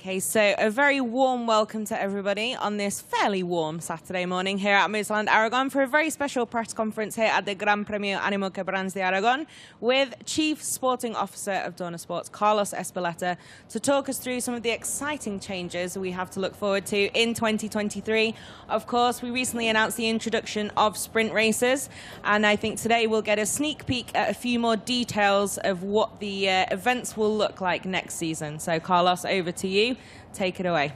Okay, so a very warm welcome to everybody on this fairly warm Saturday morning here at Motorland Aragon for a very special press conference here at the Gran Premio Animo Quebrans de Aragon with Chief Sporting Officer of Dorna Sports, Carlos Ezpeleta, to talk us through some of the exciting changes we have to look forward to in 2023. Of course, we recently announced the introduction of sprint races, and I think today we'll get a sneak peek at a few more details of what the events will look like next season. So, Carlos, over to you. Take it away.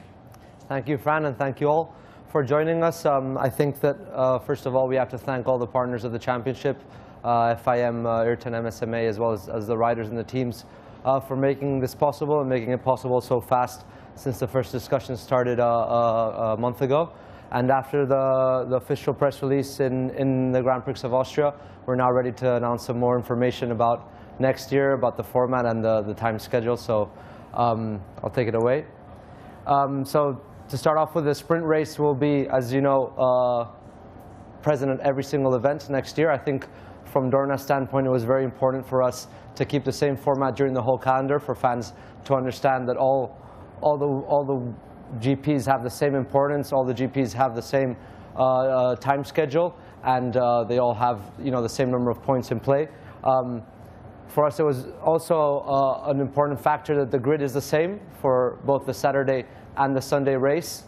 Thank you, Fran, and thank you all for joining us. I think that, first of all, we have to thank all the partners of the championship, FIM, Ayrton, MSMA, as well as the riders and the teams, for making this possible and making it possible so fast since the first discussion started a month ago. And after the official press release in the Grand Prix of Austria, we're now ready to announce some more information about next year, about the format and the time schedule. So I'll take it away. So to start off with, the sprint race will be, as you know, present at every single event next year. I think from Dorna's standpoint, it was very important for us to keep the same format during the whole calendar for fans to understand that all the GPs have the same importance, all the GPs have the same time schedule, and they all have, you know, the same number of points in play. For us, it was also an important factor that the grid is the same for both the Saturday and the Sunday race,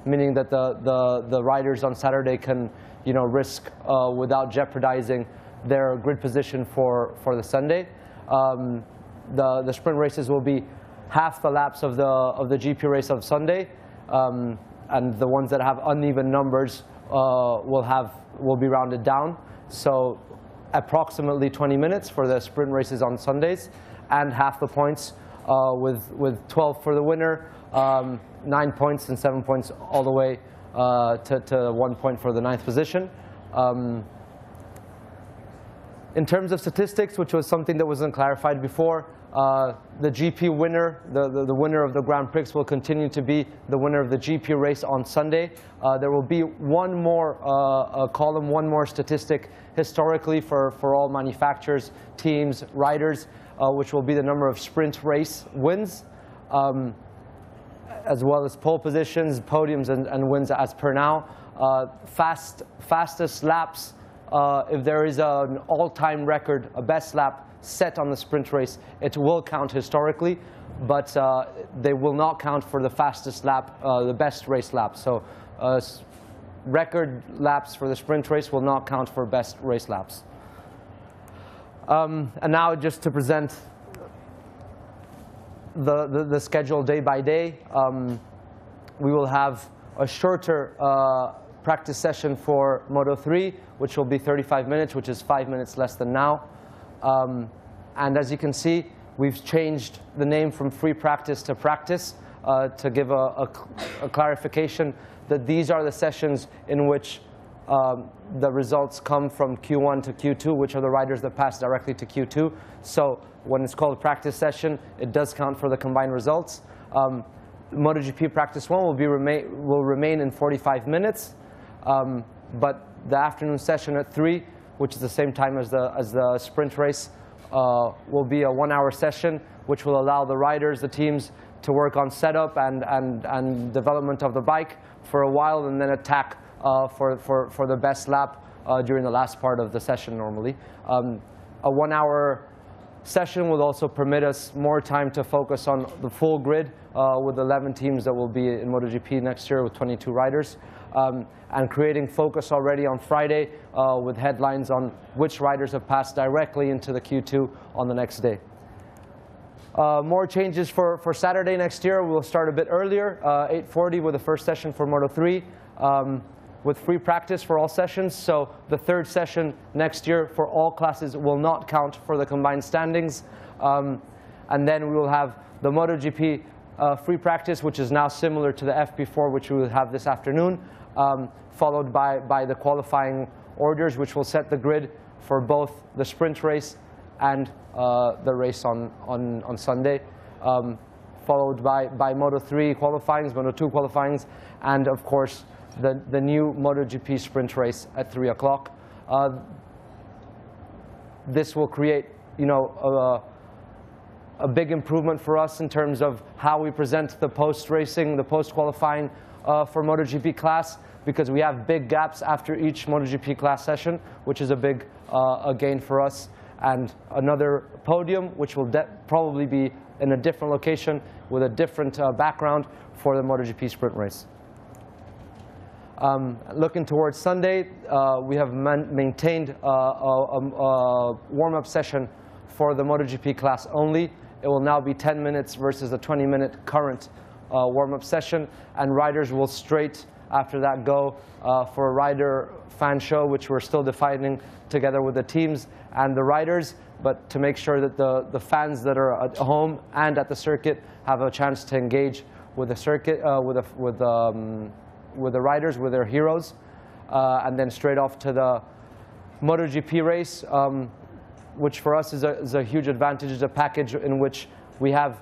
meaning that the riders on Saturday can, you know, risk without jeopardizing their grid position for the Sunday. The sprint races will be half the laps of the GP race of Sunday, and the ones that have uneven numbers will be rounded down. So approximately 20 minutes for the sprint races on Sundays, and half the points with 12 for the winner, 9 points and 7 points all the way to 1 point for the 9th position. In terms of statistics, which was something that wasn't clarified before, the GP winner, the winner of the Grand Prix, will continue to be the winner of the GP race on Sunday. There will be one more column, one more statistic historically for all manufacturers, teams, riders, which will be the number of sprint race wins, as well as pole positions, podiums, and wins as per now. Fastest laps, if there is an all-time record, a best lap set on the sprint race, it will count historically, but they will not count for the fastest lap, the best race lap. So record laps for the sprint race will not count for best race laps. And now just to present the schedule day by day, we will have a shorter practice session for Moto3, which will be 35 minutes, which is 5 minutes less than now. And as you can see, we've changed the name from free practice to practice to give a clarification that these are the sessions in which the results come from Q1 to Q2, which are the riders that pass directly to Q2. So when it's called practice session, it does count for the combined results. MotoGP practice 1 will remain in 45 minutes, but the afternoon session at 3, which is the same time as the sprint race, will be a 1-hour session, which will allow the riders, the teams, to work on setup and development of the bike for a while, and then attack for the best lap during the last part of the session normally. A 1-hour session will also permit us more time to focus on the full grid with 11 teams that will be in MotoGP next year with 22 riders, and creating focus already on Friday with headlines on which riders have passed directly into the Q2 on the next day. More changes for Saturday next year. We'll start a bit earlier, 8:40 with the first session for Moto3, with free practice for all sessions. So the third session next year for all classes will not count for the combined standings. And then we will have the MotoGP free practice, which is now similar to the FP4, which we will have this afternoon, followed by the qualifying orders, which will set the grid for both the sprint race and the race on Sunday, followed by Moto3 qualifyings, Moto2 qualifyings, and of course the new MotoGP sprint race at 3 o'clock. This will create, you know, a big improvement for us in terms of how we present the post-racing, the post-qualifying for MotoGP class, because we have big gaps after each MotoGP class session, which is a big a gain for us. And another podium, which will probably be in a different location with a different background for the MotoGP sprint race. Looking towards Sunday, we have maintained a warm-up session for the MotoGP class only. It will now be 10 minutes versus a 20-minute current warm-up session, and riders will straight after that go for a rider fan show, which we're still defining together with the teams and the riders, but to make sure that the fans that are at home and at the circuit have a chance to engage with the circuit, with the riders, with their heroes, and then straight off to the MotoGP race, which for us is a huge advantage. It's a package in which we have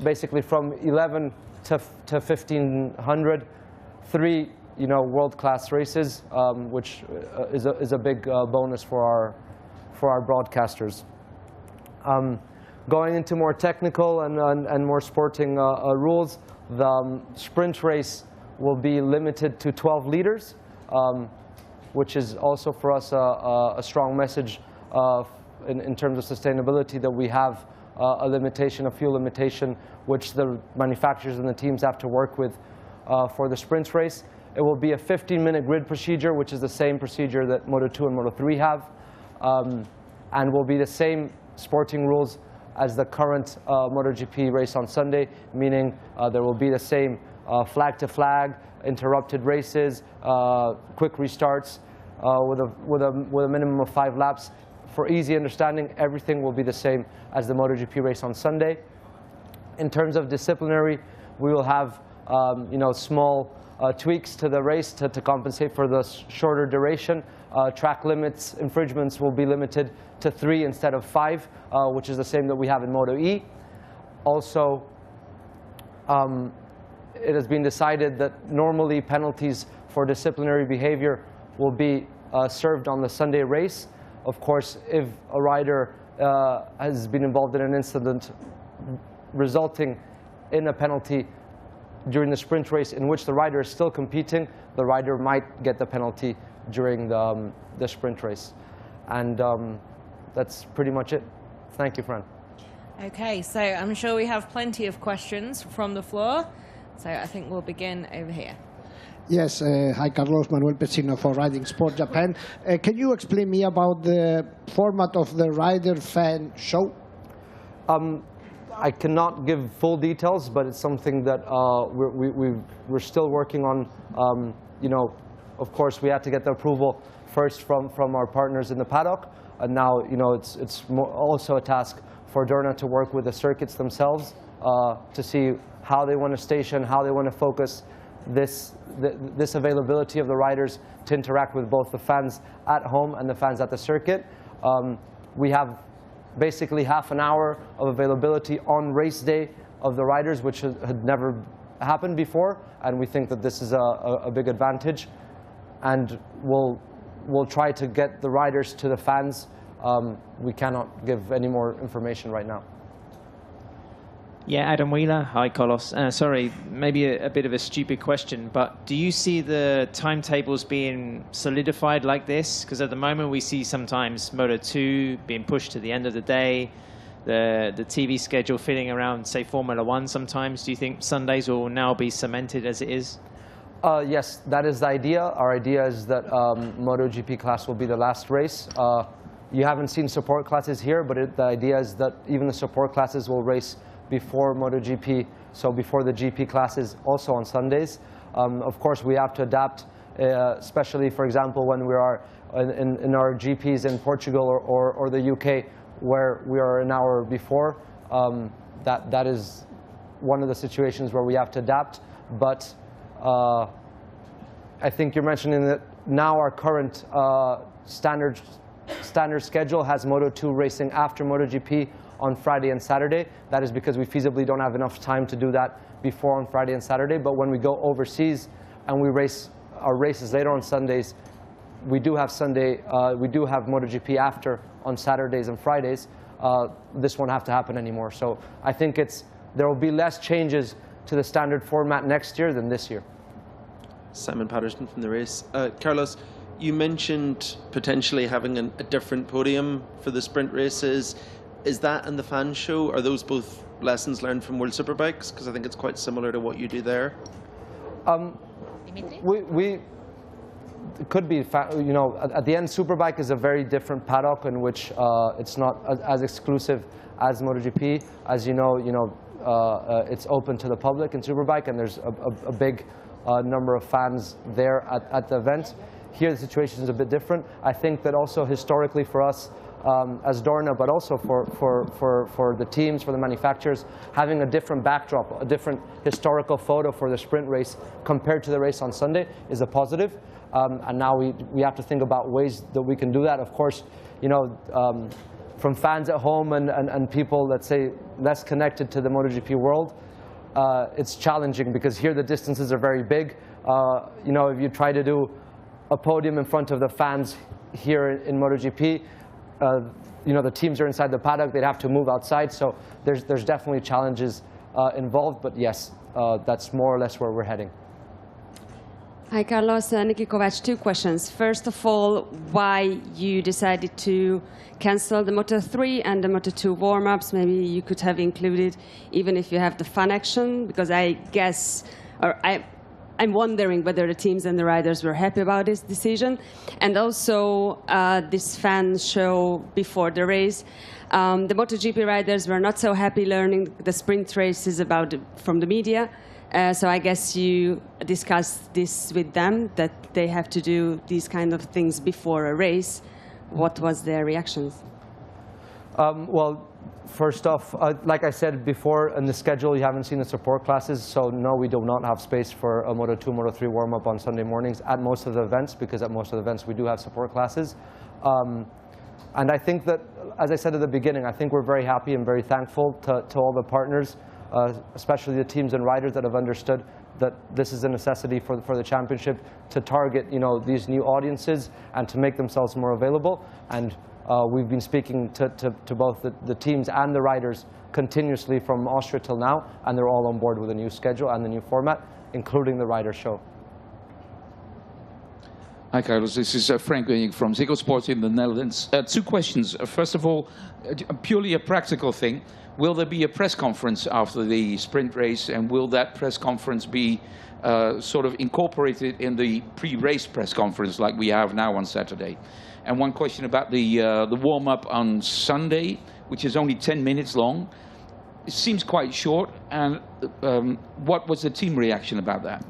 basically from 11 to 1500, 3 world-class races, which is a big bonus for our broadcasters. Going into more technical and more sporting rules, the sprint race will be limited to 12 liters, which is also for us a strong message in terms of sustainability, that we have a limitation, a fuel limitation, which the manufacturers and the teams have to work with for the sprint race. It will be a 15-minute grid procedure, which is the same procedure that Moto2 and Moto3 have, and will be the same sporting rules as the current MotoGP race on Sunday, meaning there will be the same flag to flag, interrupted races, quick restarts with a minimum of 5 laps. For easy understanding, everything will be the same as the MotoGP race on Sunday. In terms of disciplinary, we will have small tweaks to the race to compensate for the shorter duration. Track limits infringements will be limited to 3 instead of 5, which is the same that we have in Moto E. Also, it has been decided that normally penalties for disciplinary behavior will be served on the Sunday race. Of course, if a rider has been involved in an incident resulting in a penalty during the sprint race in which the rider is still competing, the rider might get the penalty during the sprint race. And that's pretty much it. Thank you, Fran. Okay, so I'm sure we have plenty of questions from the floor. So I think we'll begin over here. Yes, hi Carlos, Manuel Pecino for Riding Sport Japan. Can you explain me about the format of the rider fan show? I cannot give full details, but it's something that we're still working on. Of course, we had to get the approval first from our partners in the paddock, and now it's also a task for Dorna to work with the circuits themselves to see how they want to station, how they want to focus this availability of the riders to interact with both the fans at home and the fans at the circuit. We have basically half an hour of availability on race day of the riders, which had never happened before, and we think that this is a big advantage. And we'll try to get the riders to the fans. We cannot give any more information right now. Yeah, Adam Wheeler. Hi, Carlos. Sorry, maybe a bit of a stupid question, but do you see the timetables being solidified like this? Because at the moment we see sometimes Moto2 being pushed to the end of the day, the TV schedule fitting around, say, Formula 1 sometimes. Do you think Sundays will now be cemented as it is? Yes, that is the idea. Our idea is that MotoGP class will be the last race. You haven't seen support classes here, but the idea is that even the support classes will race before MotoGP, so before the GP classes, also on Sundays. Of course, we have to adapt, especially, for example, when we are in our GPs in Portugal or the UK, where we are an hour before. That is one of the situations where we have to adapt. But I think you're mentioning that now our current standard schedule has Moto2 racing after MotoGP on Friday and Saturday. That is because we feasibly don't have enough time to do that before on Friday and Saturday. But when we go overseas and we race our races later on Sundays, we do have MotoGP after on Saturdays and Fridays. this won't have to happen anymore. So I think there will be less changes to the standard format next year than this year. Simon Patterson from the race. Carlos, you mentioned potentially having a different podium for the sprint races. Is that and the fan show, are those both lessons learned from World Superbikes? Because I think it's quite similar to what you do there. It could be, you know, at the end, Superbike is a very different paddock in which it's not as exclusive as MotoGP. As you know, it's open to the public in Superbike, and there's a big number of fans there at the event. Here, the situation is a bit different. I think that also historically for us as Dorna, but also for the teams, for the manufacturers, having a different backdrop, a different historical photo for the sprint race compared to the race on Sunday is a positive. And now we have to think about ways that we can do that. Of course, you know, from fans at home and people, let's say, less connected to the MotoGP world, it's challenging because here the distances are very big. You know, if you try to do a podium in front of the fans here in MotoGP, you know, the teams are inside the paddock, they'd have to move outside, so there's definitely challenges involved, but yes, that's more or less where we're heading. Hi, Carlos. Niki Kovac, 2 questions. First of all, why you decided to cancel the Moto3 and the Moto2 warm-ups? Maybe you could have included, even if you have the fun action, because I guess, or I'm wondering whether the teams and the riders were happy about this decision. And also, this fan show before the race. The MotoGP riders were not so happy learning the sprint races from the media. So I guess you discussed this with them, that they have to do these kind of things before a race. What was their reactions? Well, first off, like I said before, in the schedule you haven't seen the support classes, so no, we do not have space for a Moto2, Moto3 warm-up on Sunday mornings at most of the events, because at most of the events we do have support classes. And I think that, as I said at the beginning, I think we're very happy and very thankful to all the partners, especially the teams and riders that have understood that this is a necessity for the championship to target, you know, these new audiences and to make themselves more available. And we've been speaking to both the teams and the riders continuously from Austria till now, and they're all on board with the new schedule and the new format, including the rider show. Hi, Carlos. This is Frank Weying from Ziggo Sports in the Netherlands. 2 questions. First of all, purely a practical thing. Will there be a press conference after the sprint race, and will that press conference be sort of incorporated in the pre-race press conference like we have now on Saturday? And one question about the warm-up on Sunday, which is only 10 minutes long. It seems quite short, and what was the team reaction about that?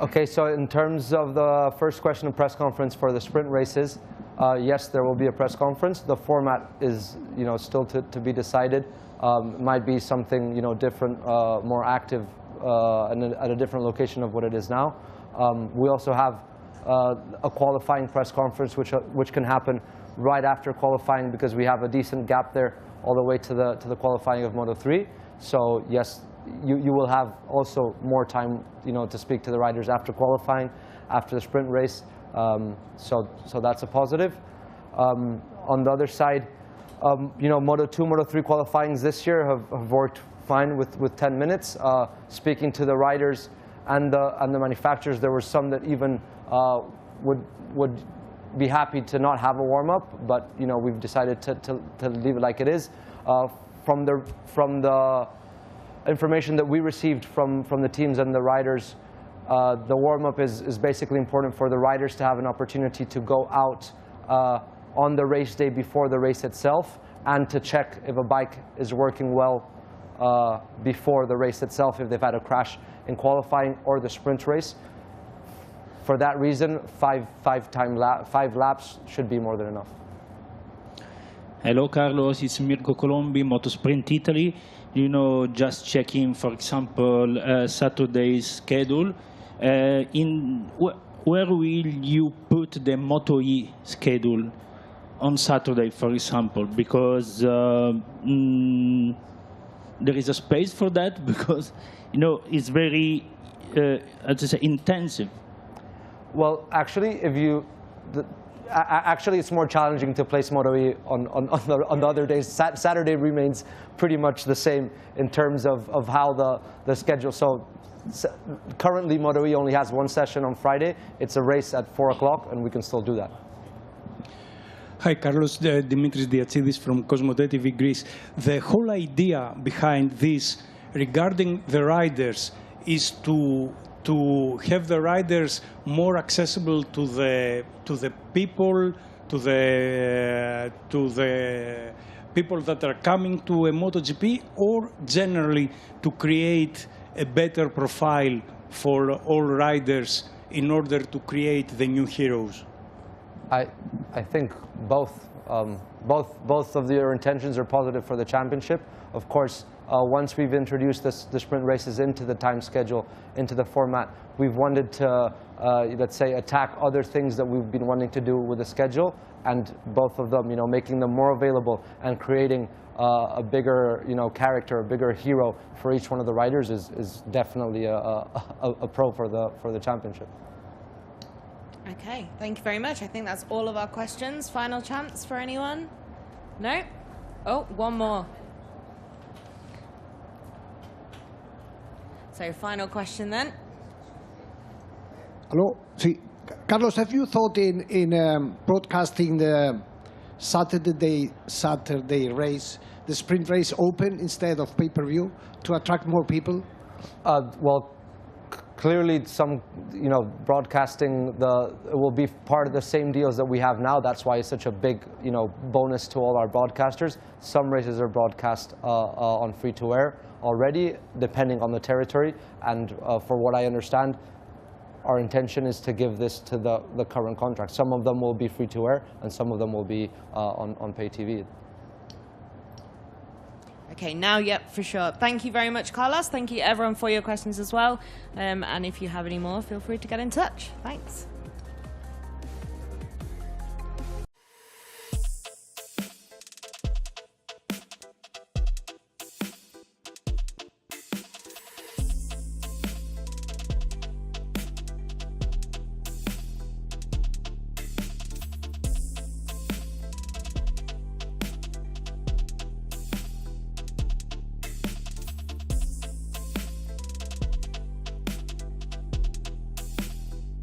Okay, so in terms of the first question of press conference for the sprint races, yes, there will be a press conference. The format is, you know, still to be decided. It might be something, you know, different, more active, at a different location of what it is now. We also have a qualifying press conference, which can happen right after qualifying, because we have a decent gap there all the way to the qualifying of Moto3. So yes, you will have also more time, you know, to speak to the riders after qualifying, after the sprint race. So that's a positive. On the other side, you know, Moto2, Moto3 qualifyings this year have worked fine with 10 minutes. Speaking to the riders and the manufacturers, there were some that even would be happy to not have a warm-up, but you know, we've decided to leave it like it is. From the information that we received from the teams and the riders, the warm-up is basically important for the riders to have an opportunity to go out on the race day before the race itself, and to check if a bike is working well before the race itself, if they've had a crash in qualifying or the sprint race. For that reason, five laps should be more than enough. Hello, Carlos. It's Mirko Colombi, Motosprint Italy. You know, just checking, for example, Saturday's schedule. Where will you put the Moto E schedule on Saturday, for example? Because there is a space for that, because you know it's very, as I say, intensive. Well, actually, if you Actually, it's more challenging to place MotoE on the other days. Saturday remains pretty much the same in terms of how the schedule. So currently, MotoE only has one session on Friday. It's a race at 4 o'clock, and we can still do that. Hi, Carlos. Dimitris Diatsidis from Cosmote TV Greece. The whole idea behind this, regarding the riders, is to have the riders more accessible to the people, to the people that are coming to a MotoGP, or generally to create a better profile for all riders in order to create the new heroes? I think both of their intentions are positive for the championship. Of course, once we've introduced the sprint races into the time schedule, into the format, we've wanted to, let's say, attack other things that we've been wanting to do with the schedule, and both of them, making them more available and creating a bigger, character, a bigger hero for each one of the riders is definitely a pro for the championship. Okay, thank you very much. I think that's all of our questions. Final chance for anyone? No? Oh, one more. So, final question then. Hello. See, Carlos, have you thought in broadcasting the Saturday race, the sprint race open instead of pay-per-view to attract more people? Well, clearly, some broadcasting it will be part of the same deals that we have now. That's why it's such a big bonus to all our broadcasters. Some races are broadcast on free-to-air already, depending on the territory. And for what I understand, our intention is to give this to the current contract. Some of them will be free-to-air, and some of them will be on pay TV. Okay, now, yep, for sure. Thank you very much, Carlos. Thank you, everyone, for your questions as well. And if you have any more, feel free to get in touch. Thanks.